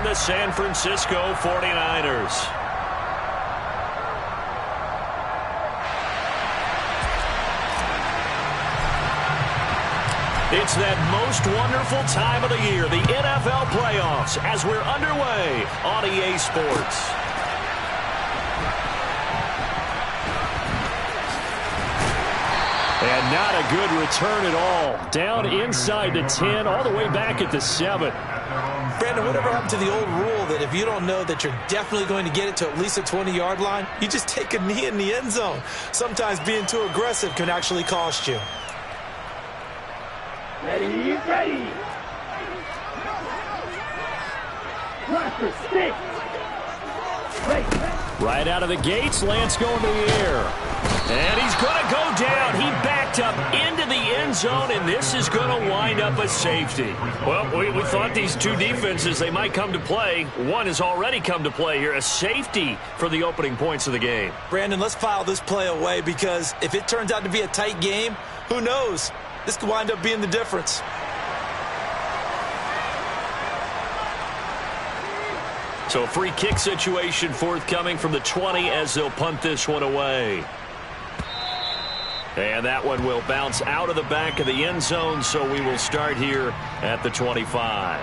the San Francisco 49ers. It's that most wonderful time of the year, the NFL playoffs, as we're underway on EA Sports. And not a good return at all. Down inside the 10, all the way back at the 7. Brandon, whatever happened to the old rule that if you don't know that you're definitely going to get it to at least a 20-yard line, you just take a knee in the end zone. Sometimes being too aggressive can actually cost you. Ready, ready. Stick. Right out of the gates, Lance going to the air. And he's going to go down. He backed up into the end zone, and this is going to wind up a safety. Well, we thought these two defenses, they might come to play. One has already come to play here, a safety for the opening points of the game. Brandon, let's file this play away because if it turns out to be a tight game, who knows? This could wind up being the difference. So a free kick situation forthcoming from the 20 as they'll punt this one away. And that one will bounce out of the back of the end zone, so we will start here at the 25.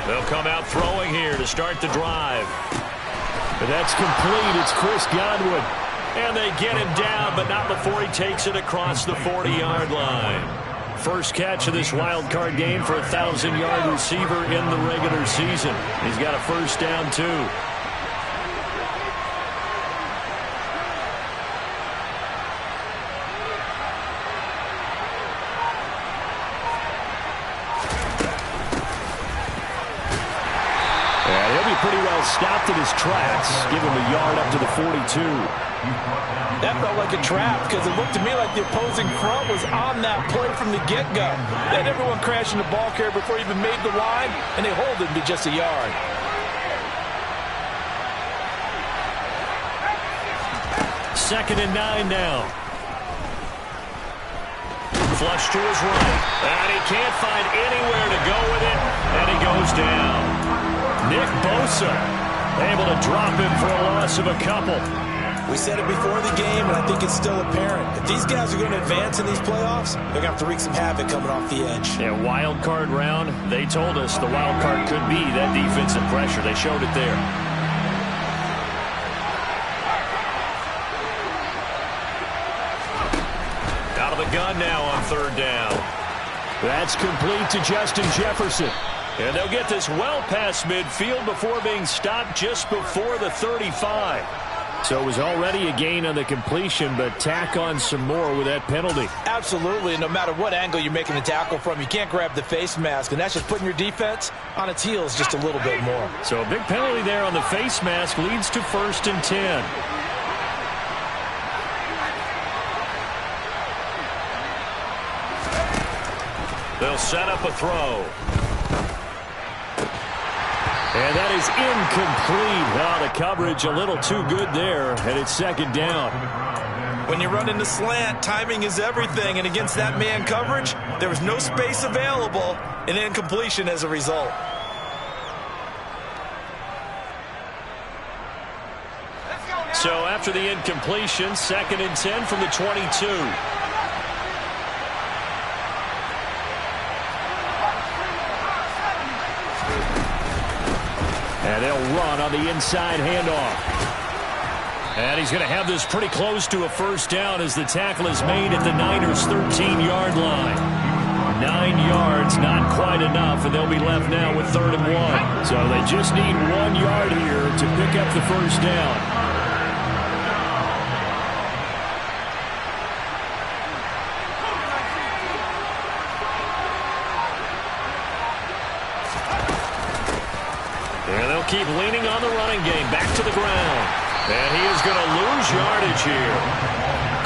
They'll come out throwing here to start the drive. But that's complete. It's Chris Godwin. And they get him down, but not before he takes it across the 40-yard line. First catch of this wild card game for a 1,000-yard receiver in the regular season. He's got a first down, too. And he'll be pretty well stopped in his tracks. Give him a yard up to the 42. That felt like a trap because it looked to me like the opposing front was on that play from the get-go. They had everyone crashing the ball carrier before he even made the line, and they hold him to just a yard. Second and 9 now. Flush to his right. And he can't find anywhere to go with it, and he goes down. Nick Bosa able to drop him for a loss of a couple. We said it before the game, and I think it's still apparent. If these guys are going to advance in these playoffs, they're going to have to wreak some havoc coming off the edge. Yeah, wild card round. They told us the wild card could be that defensive pressure. They showed it there. Out of the gun now on third down. That's complete to Justin Jefferson. And they'll get this well past midfield before being stopped just before the 35. So it was already a gain on the completion, but tack on some more with that penalty. Absolutely, and no matter what angle you're making the tackle from, you can't grab the face mask, and that's just putting your defense on its heels just a little bit more. So a big penalty there on the face mask leads to 1st and 10. They'll set up a throw. And that is incomplete. Oh, the coverage a little too good there, and it's second down. When you run into slant, timing is everything, and against that man coverage, there was no space available, and incompletion as a result. So after the incompletion, 2nd and 10 from the 22. And they'll run on the inside handoff. And he's going to have this pretty close to a first down as the tackle is made at the Niners' 13-yard line. 9 yards, not quite enough, and they'll be left now with 3rd and 1. So they just need 1 yard here to pick up the first down. And they'll keep leaning on the running game. Back to the ground. And he is going to lose yardage here.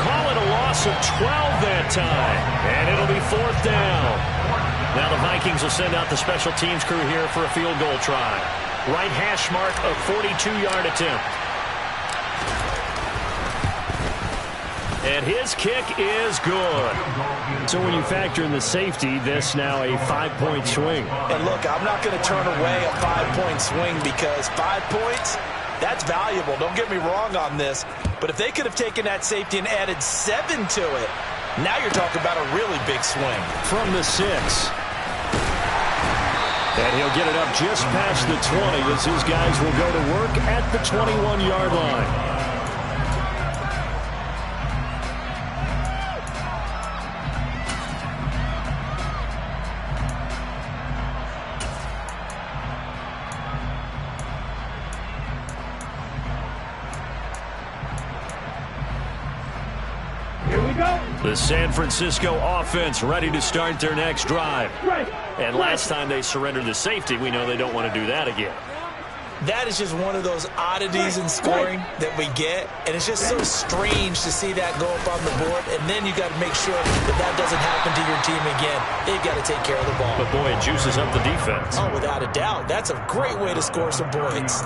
Call it a loss of 12 that time. And it'll be 4th down. Now the Vikings will send out the special teams crew here for a field goal try. Right hash mark, a 42-yard attempt. And his kick is good. So when you factor in the safety, this now a 5-point swing. And look, I'm not going to turn away a 5-point swing because 5 points, that's valuable. Don't get me wrong on this. But if they could have taken that safety and added 7 to it, now you're talking about a really big swing. From the 6. And he'll get it up just past the 20 as his guys will go to work at the 21-yard line. The San Francisco offense ready to start their next drive. And last time they surrendered the safety, we know they don't want to do that again. That is just one of those oddities in scoring that we get, and it's just so strange to see that go up on the board, and then you got to make sure that that doesn't happen to your team again. They've got to take care of the ball. But boy, it juices up the defense. Oh, without a doubt. That's a great way to score some points.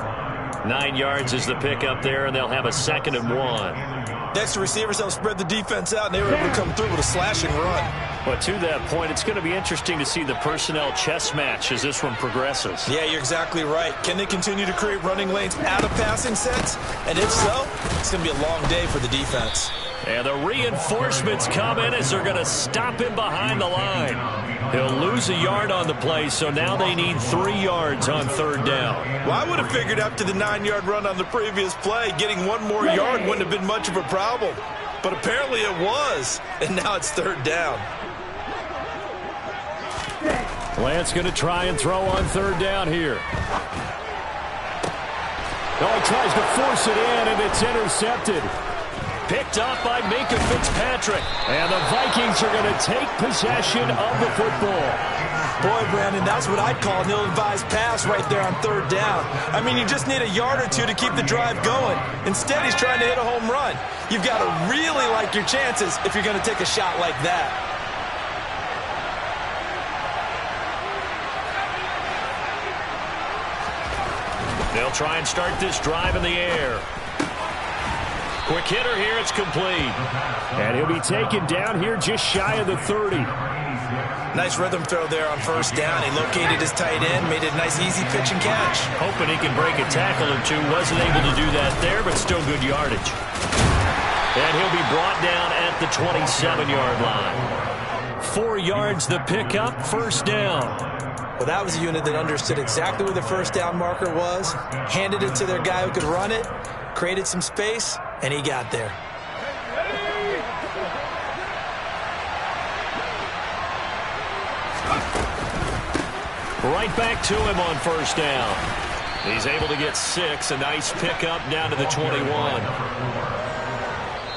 9 yards is the pickup there, and they'll have a 2nd and 1. Next, the receivers help spread the defense out, and they were able to come through with a slashing run. But to that point, it's going to be interesting to see the personnel chess match as this one progresses. Yeah, you're exactly right. Can they continue to create running lanes out of passing sets? And if so, it's going to be a long day for the defense. And the reinforcements come in as they're going to stop him behind the line. He'll lose a yard on the play, so now they need 3 yards on 3rd down. Well, I would have figured after the 9-yard run on the previous play, getting 1 more yard wouldn't have been much of a problem. But apparently it was, and now it's 3rd down. Lance going to try and throw on 3rd down here. Oh, he tries to force it in, and it's intercepted. Picked up by Minka Fitzpatrick. And the Vikings are going to take possession of the football. Boy, Brandon, that's what I'd call an ill-advised pass right there on 3rd down. I mean, you just need a yard or 2 to keep the drive going. Instead, he's trying to hit a home run. You've got to really like your chances if you're going to take a shot like that. They'll try and start this drive in the air. Quick hitter here, it's complete. And he'll be taken down here just shy of the 30. Nice rhythm throw there on 1st down. He located his tight end, made it a nice easy pitch and catch. Hoping he can break a tackle or 2. Wasn't able to do that there, but still good yardage. And he'll be brought down at the 27-yard line. 4 yards the pickup, 1st down. Well, that was a unit that understood exactly where the 1st down marker was, handed it to their guy who could run it, created some space, and he got there. Right back to him on 1st down. He's able to get 6. A nice pickup down to the 21.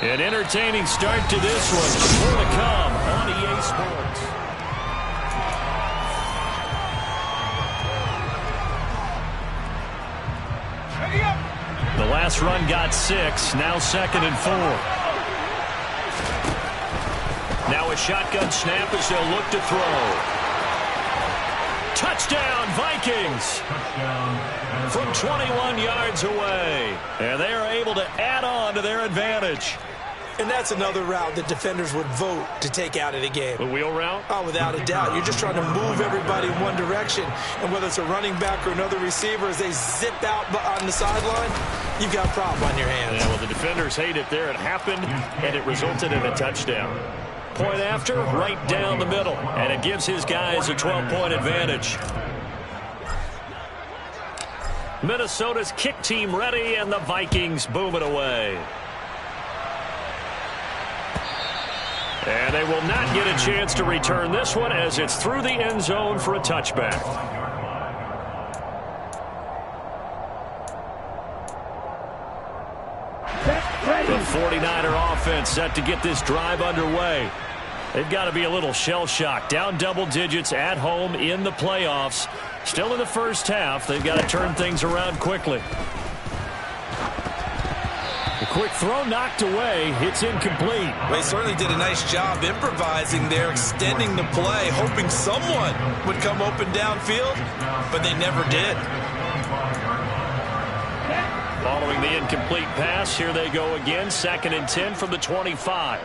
An entertaining start to this one. More to come on EA Sports. The last run got 6. Now 2nd and 4. Now a shotgun snap as they'll look to throw. Touchdown, Vikings! From 21 yards away. And they are able to add on to their advantage. And that's another route that defenders would vote to take out of the game. The wheel route? Oh, without a doubt. You're just trying to move everybody in one direction. And whether it's a running back or another receiver, as they zip out on the sideline, you've got a problem on your hands. Yeah, well, the defenders hate it there. It happened, and it resulted in a touchdown. Point after, right down the middle. And it gives his guys a 12-point advantage. Minnesota's kick team ready, and the Vikings boom it away. And they will not get a chance to return this one as it's through the end zone for a touchback. The 49er offense set to get this drive underway. They've got to be a little shell-shocked. Down double digits at home in the playoffs. Still in the first half. They've got to turn things around quickly. The quick throw knocked away. It's incomplete. Well, he certainly did a nice job improvising there, extending the play, hoping someone would come open downfield, but they never did. Following the incomplete pass, here they go again. 2nd and 10 from the 25.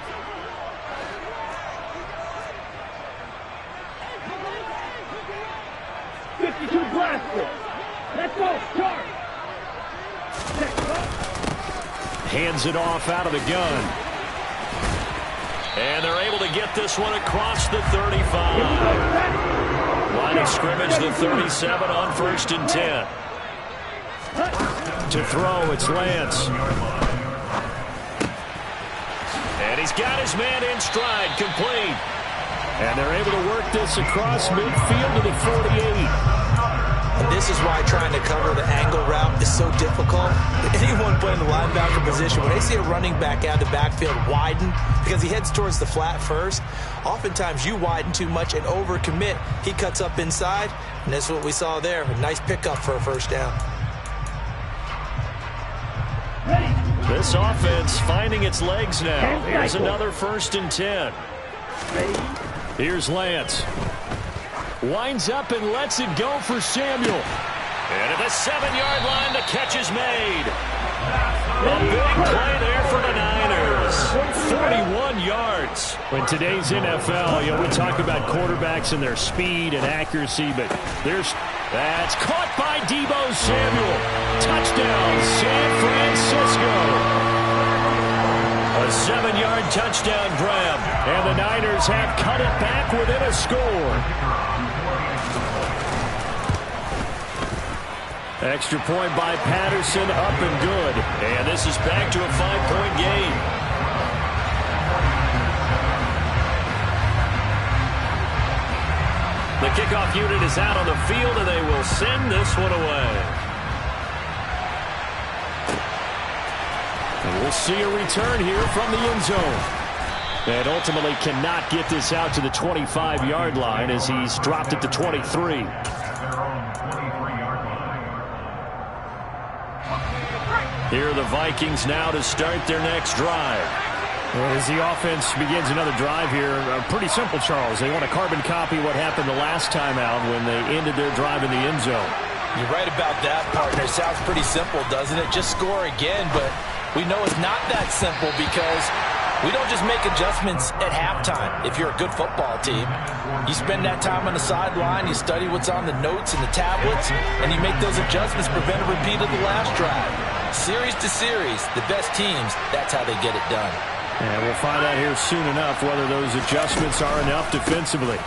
Let's go, start. Hands it off out of the gun. And they're able to get this one across the 35. Line of scrimmage, the 37 on 1st and 10. To throw, it's Lance. And he's got his man in stride, complete. And they're able to work this across midfield to the 48. And this is why trying to cover the angle route is so difficult. Anyone playing the linebacker position, when they see a running back out of the backfield widen because he heads towards the flat first, oftentimes you widen too much and overcommit. He cuts up inside, and that's what we saw there. A nice pickup for a 1st down. This offense finding its legs now. Here's another 1st and 10. Here's Lance. Winds up and lets it go for Samuel. And at the 7-yard line, the catch is made. A big play there for the Niners. 41 yards. In today's NFL, we talk about quarterbacks and their speed and accuracy, but that's caught by Deebo Samuel. Touchdown, San Francisco. A 7-yard touchdown grab, and the Niners have cut it back within a score. Extra point by Patterson, up and good. And this is back to a 5-point game. The kickoff unit is out on the field, and they will send this one away. And we'll see a return here from the end zone. And ultimately cannot get this out to the 25-yard line as he's dropped it to 23. Here are the Vikings now to start their next drive. As the offense begins another drive here, pretty simple, Charles. They want to carbon copy what happened the last time out when they ended their drive in the end zone. You're right about that, partner. Sounds pretty simple, doesn't it? Just score again, but we know it's not that simple because we don't just make adjustments at halftime. If you're a good football team, you spend that time on the sideline, you study what's on the notes and the tablets, and you make those adjustments, prevent a repeat of the last drive. Series to series, the best teams, that's how they get it done. And we'll find out here soon enough whether those adjustments are enough defensively.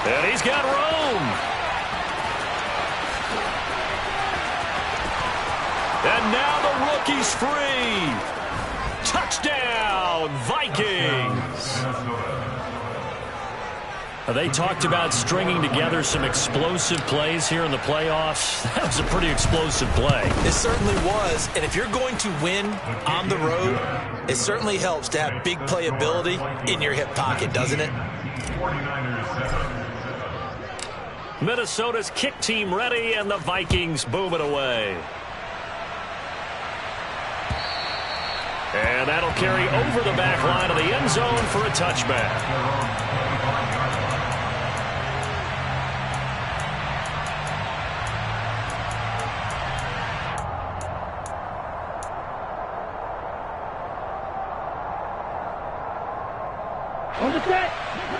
And he's got room. And now the rookie's free. Touchdown, Vikings. They talked about stringing together some explosive plays here in the playoffs. That was a pretty explosive play. It certainly was. And if you're going to win on the road, it certainly helps to have big playability in your hip pocket, doesn't it? Minnesota's kick team ready, and the Vikings boom it away. And that'll carry over the back line of the end zone for a touchback.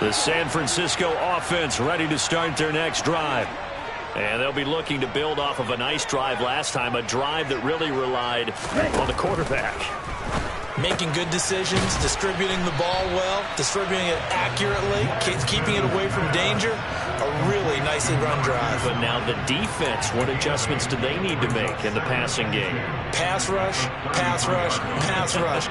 The San Francisco offense ready to start their next drive. And they'll be looking to build off of a nice drive last time, a drive that really relied on the quarterback. Making good decisions, distributing the ball well, distributing it accurately, keeping it away from danger. A really nicely run drive. But now the defense, what adjustments do they need to make in the passing game? Pass rush, pass rush, pass rush.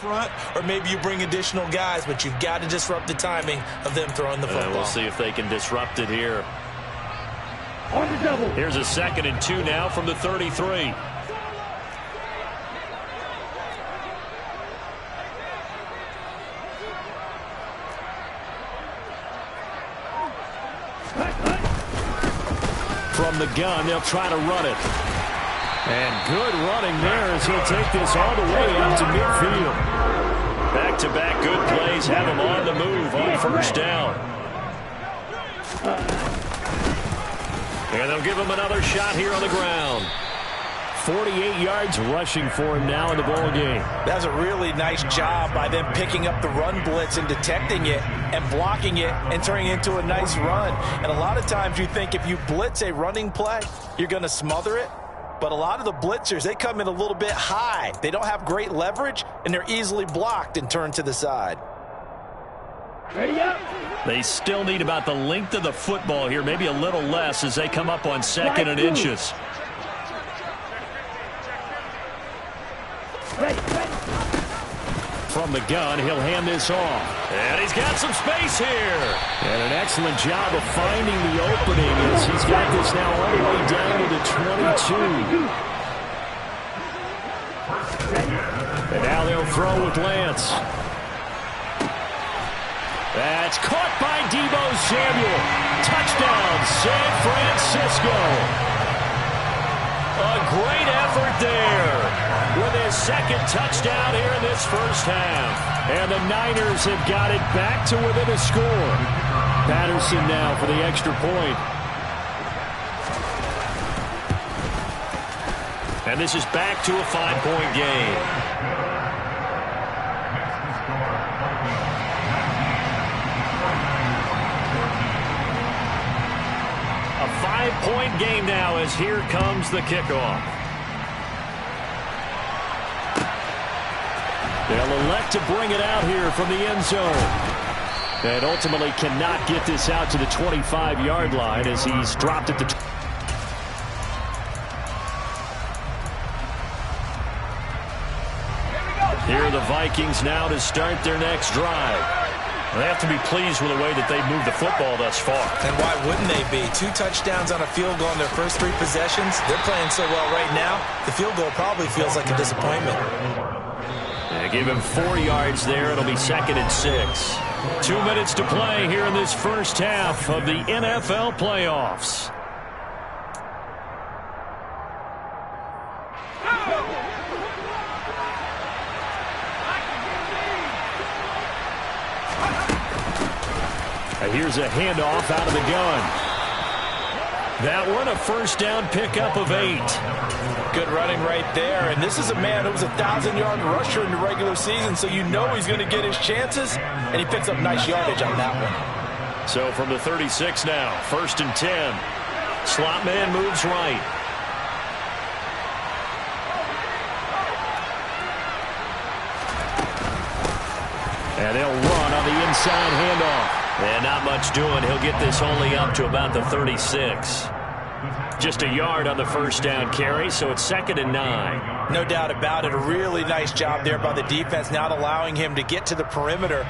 front, or maybe you bring additional guys, but you've got to disrupt the timing of them throwing the football. We'll see if they can disrupt it here. Here's a 2nd and 2 now from the 33. From the gun, they'll try to run it. And good running there as he'll take this all the way up to midfield. Back-to-back good plays have him on the move on 1st down. And they'll give him another shot here on the ground. 48 yards rushing for him now in the ball game. That's a really nice job by them picking up the run blitz and detecting it and blocking it and turning it into a nice run. And a lot of times you think if you blitz a running play, you're going to smother it. But a lot of the blitzers, they come in a little bit high. They don't have great leverage, and they're easily blocked and turned to the side. Ready up. They still need about the length of the football here, maybe a little less as they come up on 2nd and inches. From the gun, he'll hand this off. And he's got some space here. And an excellent job of finding the opening as he's got this now all the way down to the 22. And now they'll throw with Lance. That's caught by Deebo Samuel. Touchdown, San Francisco. A great effort there with his 2nd touchdown here in this 1st half. And the Niners have got it back to within a score. Patterson now for the extra point. And this is back to a 5-point game. A 5-point game now as here comes the kickoff. They'll elect to bring it out here from the end zone. And ultimately cannot get this out to the 25-yard line as he's dropped it to... Here are the Vikings now to start their next drive. They have to be pleased with the way that they've moved the football thus far. And why wouldn't they be? 2 touchdowns on a field goal in their first 3 possessions. They're playing so well right now, the field goal probably feels like a disappointment. Give him 4 yards there. It'll be 2nd and 6. 2 minutes to play here in this 1st half of the NFL playoffs. Here's a handoff out of the gun. That one a 1st down pickup of 8. Good running right there. And this is a man who was a 1,000-yard rusher in the regular season, so you know he's going to get his chances, and he picks up nice yardage on that one. So from the 36 now, 1st and 10. Slot man moves right. And they'll run on the inside handoff. And not much doing. He'll get this only up to about the 36. Just a yard on the 1st down carry, so it's 2nd and 9. No doubt about it. A really nice job there by the defense, not allowing him to get to the perimeter.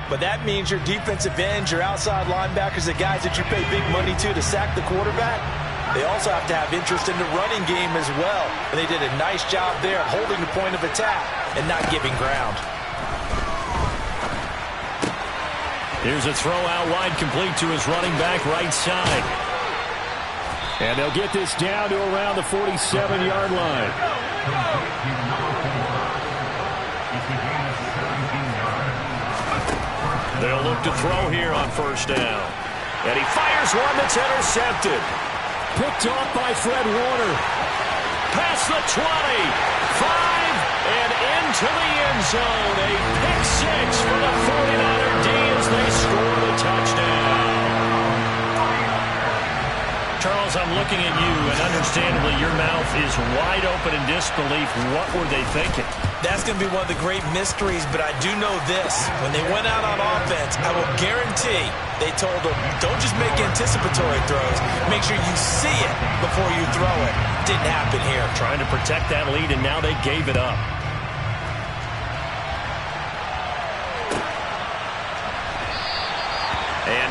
But that means your defensive ends, your outside linebackers, the guys that you pay big money to sack the quarterback, they also have to have interest in the running game as well. And they did a nice job there of holding the point of attack and not giving ground. Here's a throw out wide, complete to his running back right side. And they'll get this down to around the 47-yard line. They'll look to throw here on 1st down. And he fires one that's intercepted. Picked off by Fred Warner. Past the 20. 5 and into the end zone. A pick 6 for the 49er D as they score the touchdown. Charles, I'm looking at you, and understandably your mouth is wide open in disbelief. What were they thinking? That's going to be one of the great mysteries, but I do know this. When they went out on offense, I will guarantee they told them, don't just make anticipatory throws. Make sure you see it before you throw it. Didn't happen here. Trying to protect that lead, and now they gave it up.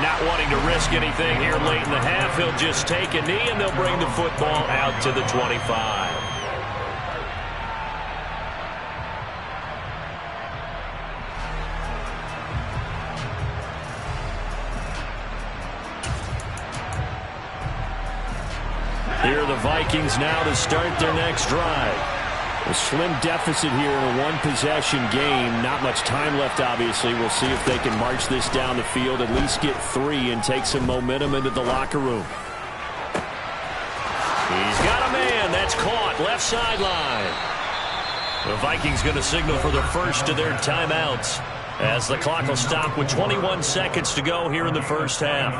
not wanting to risk anything here late in the half, he'll just take a knee, and they'll bring the football out to the 25. Here are the Vikings now to start their next drive. A slim deficit here in a one-possession game. Not much time left, obviously. We'll see if they can march this down the field, at least get 3, and take some momentum into the locker room. He's got a man. That's caught. Left sideline. The Vikings going to signal for the first of their timeouts, as the clock will stop with 21 seconds to go here in the first half.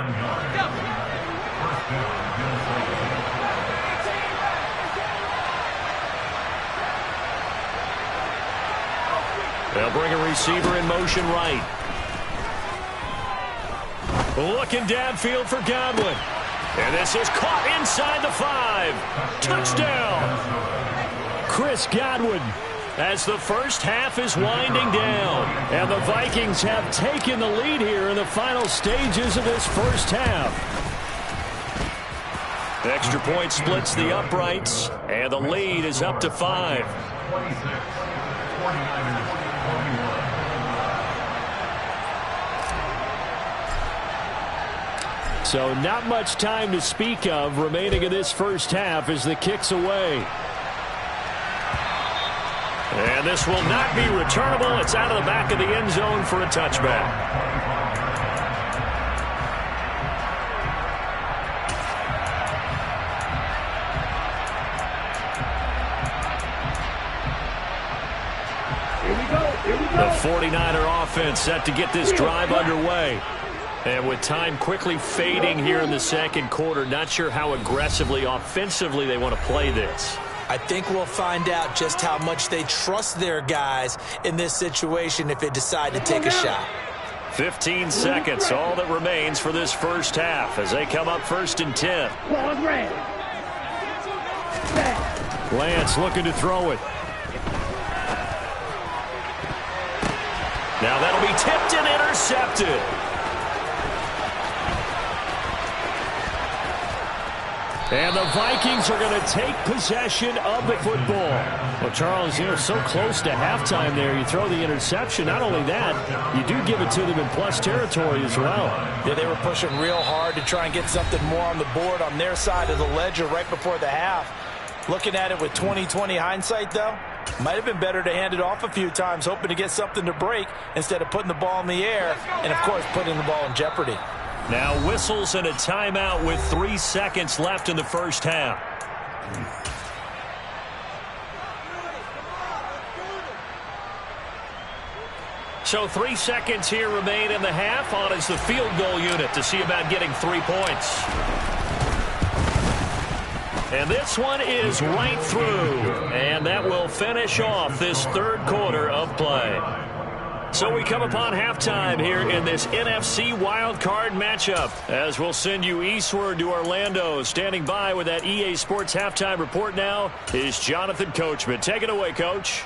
They'll bring a receiver in motion right. Looking downfield for Godwin. And this is caught inside the 5. Touchdown. Chris Godwin, as the first half is winding down. And the Vikings have taken the lead here in the final stages of this first half. The extra point splits the uprights, and the lead is up to 5. So not much time to speak of remaining in this first half as the kick's away. And this will not be returnable. It's out of the back of the end zone for a touchback. Here we go. The 49er offense set to get this drive underway. And with time quickly fading here in the second quarter, not sure how aggressively, offensively they want to play this. I think we'll find out just how much they trust their guys in this situation if they decide to take a shot. 15 seconds, all that remains for this first half as they come up 1st and 10. Lance looking to throw it. Now that'll be tipped and intercepted. And the Vikings are going to take possession of the football. Well, Charles, so close to halftime there. You throw the interception. Not only that, you do give it to them in plus territory as well. Yeah, they were pushing real hard to try and get something more on the board on their side of the ledger right before the half. Looking at it with 20/20 hindsight, though, might have been better to hand it off a few times, hoping to get something to break instead of putting the ball in the air and, of course, putting the ball in jeopardy. Now whistles and a timeout with 3 seconds left in the first half. So 3 seconds here remain in the half. On is the field goal unit to see about getting 3 points. And this one is right through. And that will finish off this third quarter of play. So we come upon halftime here in this NFC wildcard matchup, as we'll send you eastward to Orlando. Standing by with that EA Sports halftime report now is Jonathan Coachman. Take it away, Coach.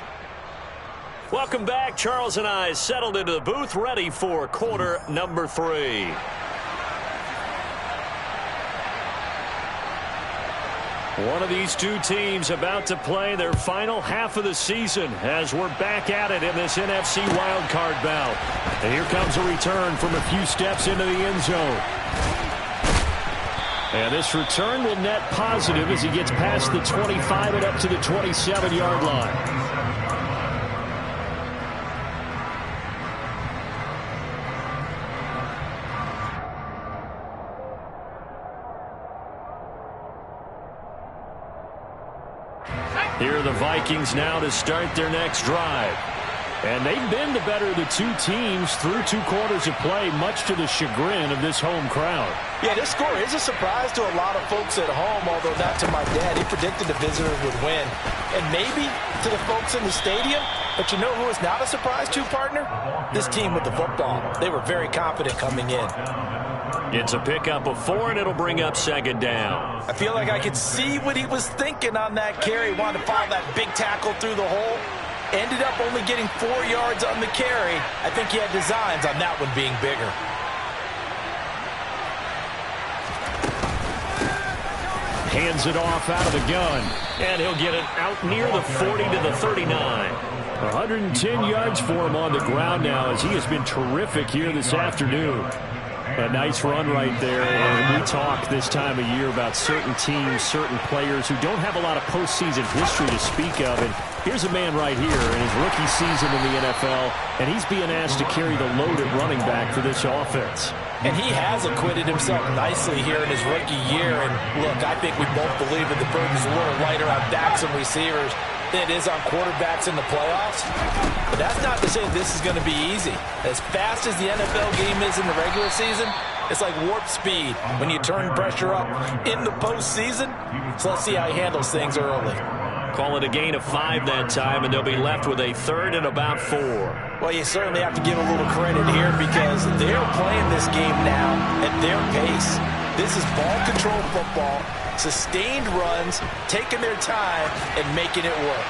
Welcome back. Charles and I settled into the booth, ready for quarter number 3. One of these two teams about to play their final half of the season as we're back at it in this NFC wildcard bout. And here comes a return from a few steps into the end zone. And this return will net positive as he gets past the 25 and up to the 27-yard line. Here are the Vikings now to start their next drive. And they've been the better of the two teams through 2 quarters of play, much to the chagrin of this home crowd. Yeah, this score is a surprise to a lot of folks at home, although not to my dad. He predicted the visitors would win. And maybe to the folks in the stadium. But you know who is not a surprise to, partner? This team with the football. They were very confident coming in. It's a pickup of 4, and it'll bring up 2nd down. I feel like I could see what he was thinking on that carry. Wanted to file that big tackle through the hole. Ended up only getting 4 yards on the carry. I think he had designs on that one being bigger. Hands it off out of the gun. And he'll get it out near the 40 to the 39. 110 yards for him on the ground now as he has been terrific here this afternoon. A nice run right there, and we talk this time of year about certain teams, certain players who don't have a lot of postseason history to speak of. And here's a man right here in his rookie season in the NFL, and he's being asked to carry the load at running back for this offense. And he has acquitted himself nicely here in his rookie year. And look, I think we both believe that the burden's a little lighter on backs and receivers than it is on quarterbacks in the playoffs. But that's not to say this is going to be easy. As fast as the NFL game is in the regular season, it's like warp speed when you turn pressure up in the postseason. So let's see how he handles things early. Call it a gain of 5 that time, and they'll be left with a third and about 4. Well, you certainly have to give a little credit here because they're playing this game now at their pace. This is ball control football, sustained runs, taking their time, and making it work.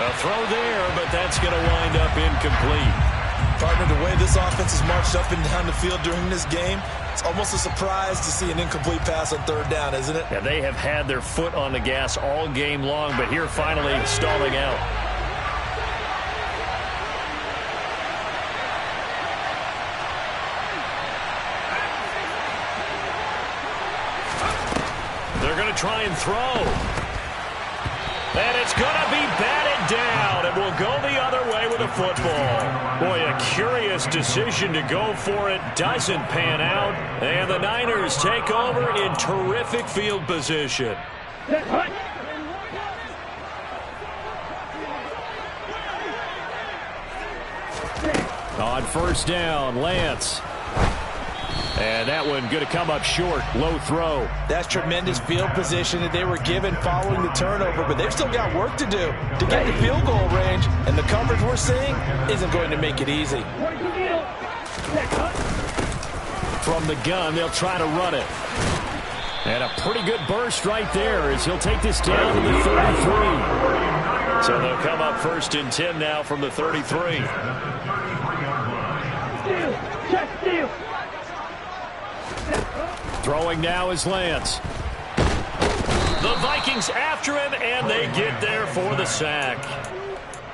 A throw there, but that's going to wind up incomplete. Partner, the way this offense has marched up and down the field during this game, it's almost a surprise to see an incomplete pass on third down, isn't it? Yeah, they have had their foot on the gas all game long, but here finally stalling out. They're going to try and throw. And it's going to be batted down. It will go the other way with a football. Boy, a curious decision to go for it. Doesn't pan out. And the Niners take over in terrific field position. On first down, Lance. And that one going to come up short. Low throw. That's tremendous field position that they were given following the turnover, but they've still got work to do to get the field goal range, and the coverage we're seeing isn't going to make it easy. From the gun, they'll try to run it. And a pretty good burst right there as he'll take this down to the 33. So they'll come up first and 10 now from the 33. Steal. Throwing now is Lance. The Vikings after him, and they get there for the sack.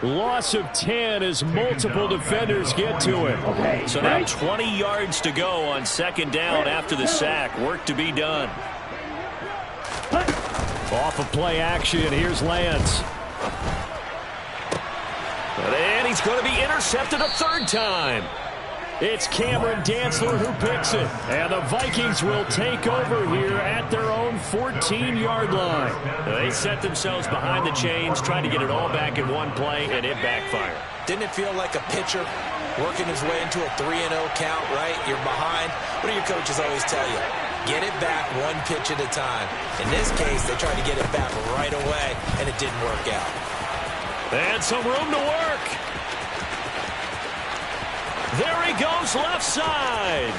Loss of 10 as multiple defenders get to him. So now 20 yards to go on second down after the sack. Work to be done. Off of play action, here's Lance. And he's going to be intercepted a third time. It's Cameron Dantzler who picks it. And the Vikings will take over here at their own 14-yard line. They set themselves behind the chains, trying to get it all back in one play, and it backfired. Didn't it feel like a pitcher working his way into a 3-0 count, right? You're behind. What do your coaches always tell you? Get it back one pitch at a time. In this case, they tried to get it back right away, and it didn't work out. And some room to work. There he goes left side.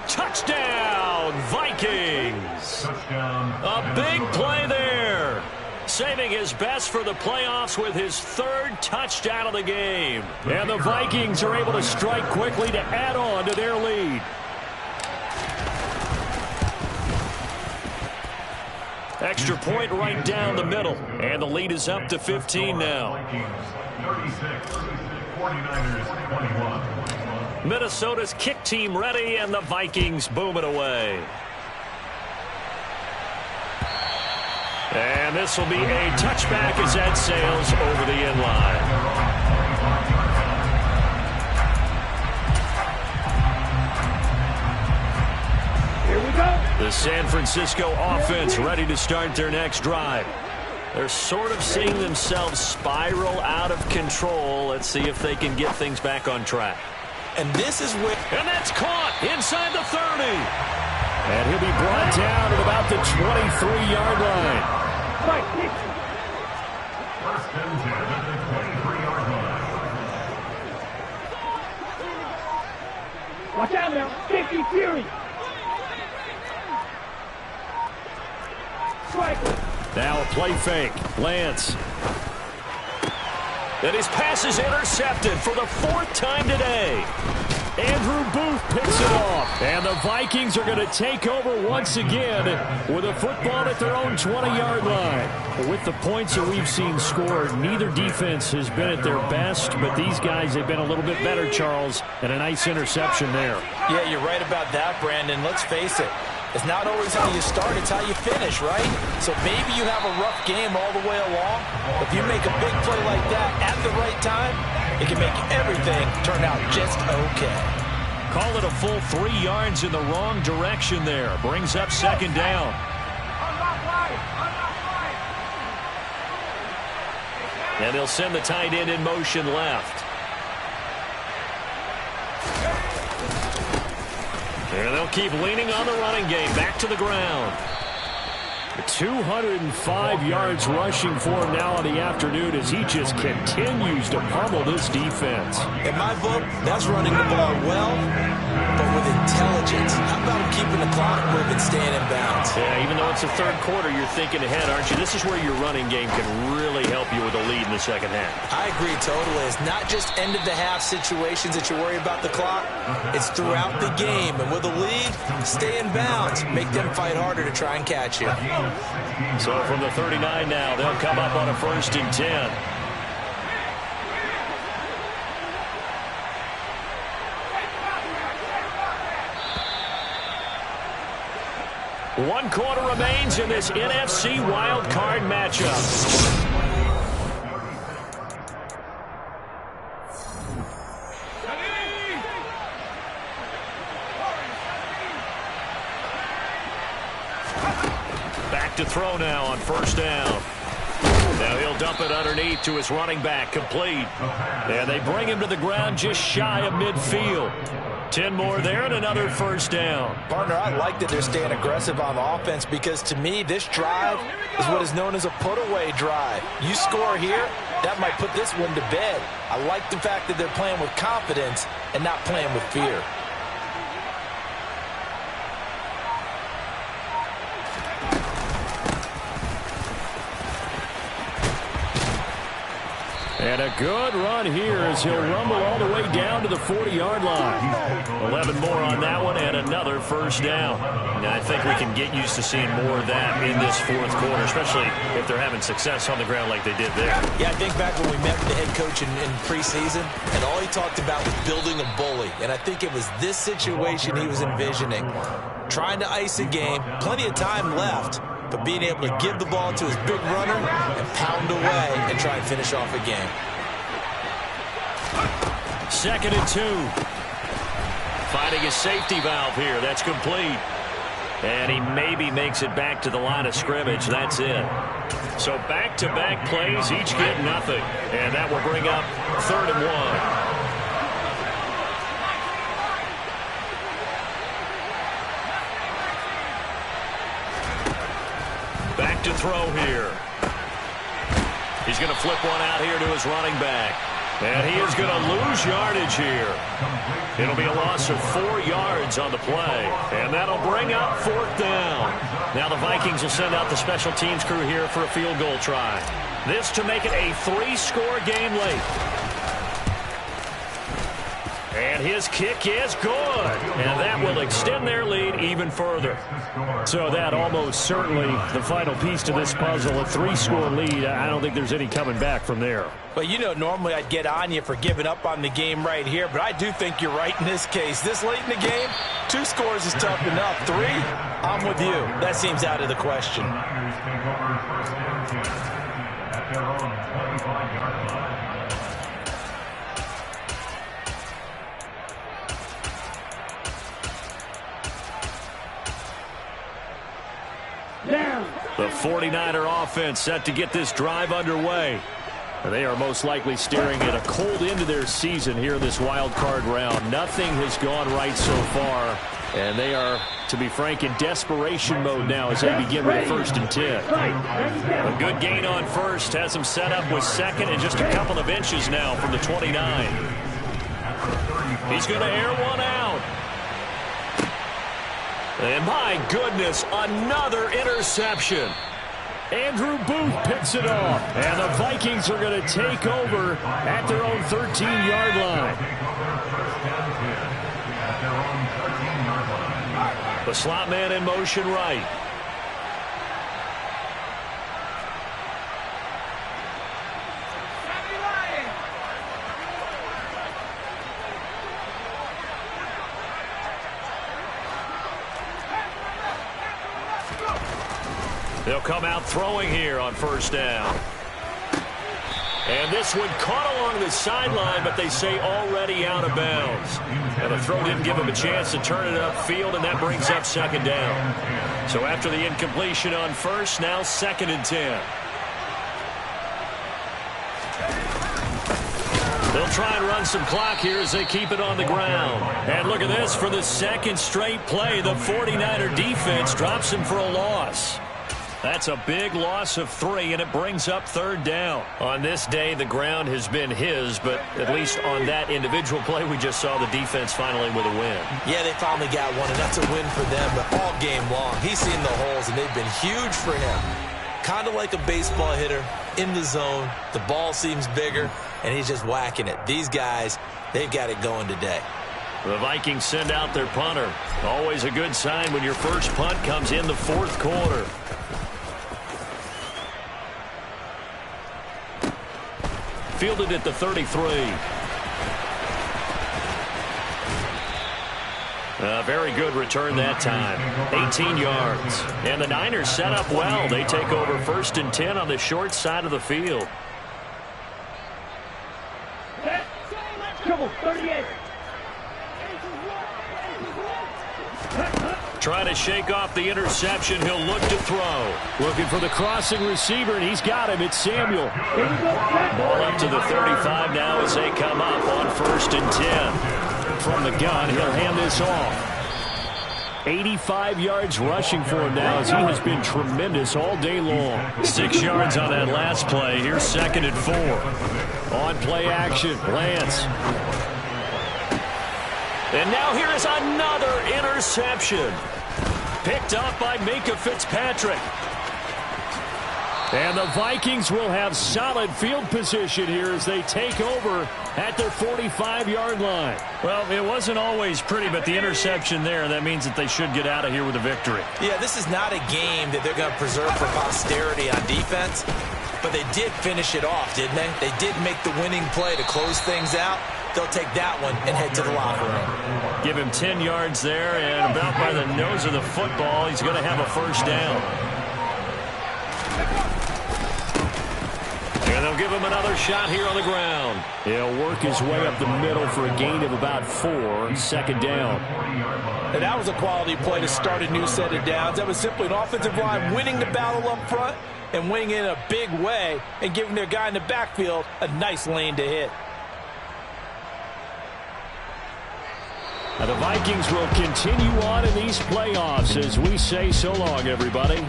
Touchdown, Vikings. A big play there. Saving his best for the playoffs with his third touchdown of the game. And the Vikings are able to strike quickly to add on to their lead. Extra point right down the middle. And the lead is up to 15 now. 49ers 21. Minnesota's kick team ready, and the Vikings boom it away. And this will be a touchback as that sails over the end line. Here we go. The San Francisco offense ready to start their next drive. They're sort of seeing themselves spiral out of control. Let's see if they can get things back on track. And this is where... And that's caught inside the 30. And he'll be brought down at about the 23-yard line. First and 10 at the 23-yard line. Watch out now. 50 Fury. Strike. Now a play fake. Lance. And his pass is intercepted for the fourth time today. Andrew Booth picks it off. And the Vikings are going to take over once again with a football at their own 20-yard line. With the points that we've seen scored, neither defense has been at their best, but these guys have been a little bit better, Charles, and a nice interception there. Yeah, you're right about that, Brandon. Let's face it. It's not always how you start, it's how you finish, right? So maybe you have a rough game all the way along. If you make a big play like that at the right time, it can make everything turn out just okay. Call it a full 3 yards in the wrong direction there. Brings up second down. And they'll send the tight end in motion left. And they'll keep leaning on the running game. Back to the ground. 205 yards rushing for him now in the afternoon as he just continues to pummel this defense. In my book, that's running the ball well, but with intelligence. How about him keeping the clock moving, staying in bounds? Yeah, even though it's the third quarter, you're thinking ahead, aren't you? This is where your running game can really help you with a lead in the second half. I agree totally. It's not just end-of-the-half situations that you worry about the clock. It's throughout the game. And with a lead, stay in bounds. Make them fight harder to try and catch you. So from the 39 now, they'll come up on a 1st and 10. One quarter remains in this NFC wild card matchup. To throw now on 1st down. Now he'll dump it underneath to his running back, complete. And they bring him to the ground just shy of midfield. 10 more there and another 1st down. Partner, I like that they're staying aggressive on offense because to me this drive is what is known as a put-away drive. You score here, that might put this one to bed. I like the fact that they're playing with confidence and not playing with fear. And a good run here as he'll rumble all the way down to the 40-yard line. 11 more on that one and another 1st down. Now, I think we can get used to seeing more of that in this 4th quarter, especially if they're having success on the ground like they did there. Yeah, I think back when we met with the head coach in preseason, and all he talked about was building a bully. And I think it was this situation he was envisioning. Trying to ice a game, plenty of time left, but being able to give the ball to his big runner and pound away and try and finish off a game. 2nd and 2. Finding his safety valve here. That's complete. And he maybe makes it back to the line of scrimmage. That's it. So back-to-back plays, each get nothing. And that will bring up 3rd and 1. Back to throw here. He's going to flip one out here to his running back. And he is going to lose yardage here. It'll be a loss of 4 yards on the play. And that'll bring up 4th down. Now the Vikings will send out the special teams crew here for a field goal try. This to make it a 3-score game late. And his kick is good. And that will extend their lead even further. So that almost certainly the final piece to this puzzle. A 3-score lead. I don't think there's any coming back from there. Well, you know, normally I'd get on you for giving up on the game right here, but I do think you're right in this case. This late in the game, 2 scores is tough enough. 3, I'm with you. That seems out of the question. The 49er offense set to get this drive underway. They are most likely staring at a cold end of their season here in this wild card round. Nothing has gone right so far, and they are, to be frank, in desperation mode now as they begin with 1st and 10. A good gain on 1st has them set up with 2nd and just a couple of inches now from the 29. He's going to air one out. And my goodness, another interception. Andrew Booth picks it off. And the Vikings are going to take over at their own 13-yard line. The slot man in motion right. They'll come out throwing here on first down. And this one caught along the sideline, but they say already out of bounds. And the throw didn't give him a chance to turn it upfield, and that brings up second down. So after the incompletion on first, now 2nd and 10. They'll try and run some clock here as they keep it on the ground. And look at this. For the second straight play, the 49er defense drops him for a loss. That's a big loss of 3, and it brings up 3rd down. On this day, the ground has been his, but at least on that individual play, we just saw the defense finally with a win. Yeah, they finally got one, and that's a win for them. But all game long, he's seen the holes, and they've been huge for him. Kind of like a baseball hitter in the zone. The ball seems bigger, and he's just whacking it. These guys, they've got it going today. The Vikings send out their punter. Always a good sign when your first punt comes in the 4th quarter. Fielded at the 33. A very good return that time. 18 yards. And the Niners set up well. They take over 1st and 10 on the short side of the field. Trouble, 38. Trying to shake off the interception. He'll look to throw. Looking for the crossing receiver, and he's got him. It's Samuel. Ball up to the 35 now as they come up on 1st and 10. From the gun, he'll hand this off. 85 yards rushing for him now as he has been tremendous all day long. 6 yards on that last play. Here's 2nd and 4. On play action, Lance. And now here is another interception. Picked up by Minka Fitzpatrick. And the Vikings will have solid field position here as they take over at their 45-yard line. Well, it wasn't always pretty, but the interception there, that means that they should get out of here with a victory. Yeah, this is not a game that they're going to preserve for posterity on defense, but they did finish it off, didn't they? They did make the winning play to close things out. They'll take that one and head to the locker room. Give him 10 yards there, and about by the nose of the football, he's going to have a first down. And they'll give him another shot here on the ground. He'll work his way up the middle for a gain of about 4, 2nd down. And that was a quality play to start a new set of downs. That was simply an offensive line winning the battle up front and winning in a big way and giving their guy in the backfield a nice lane to hit. Now the Vikings will continue on in these playoffs as we say so long, everybody.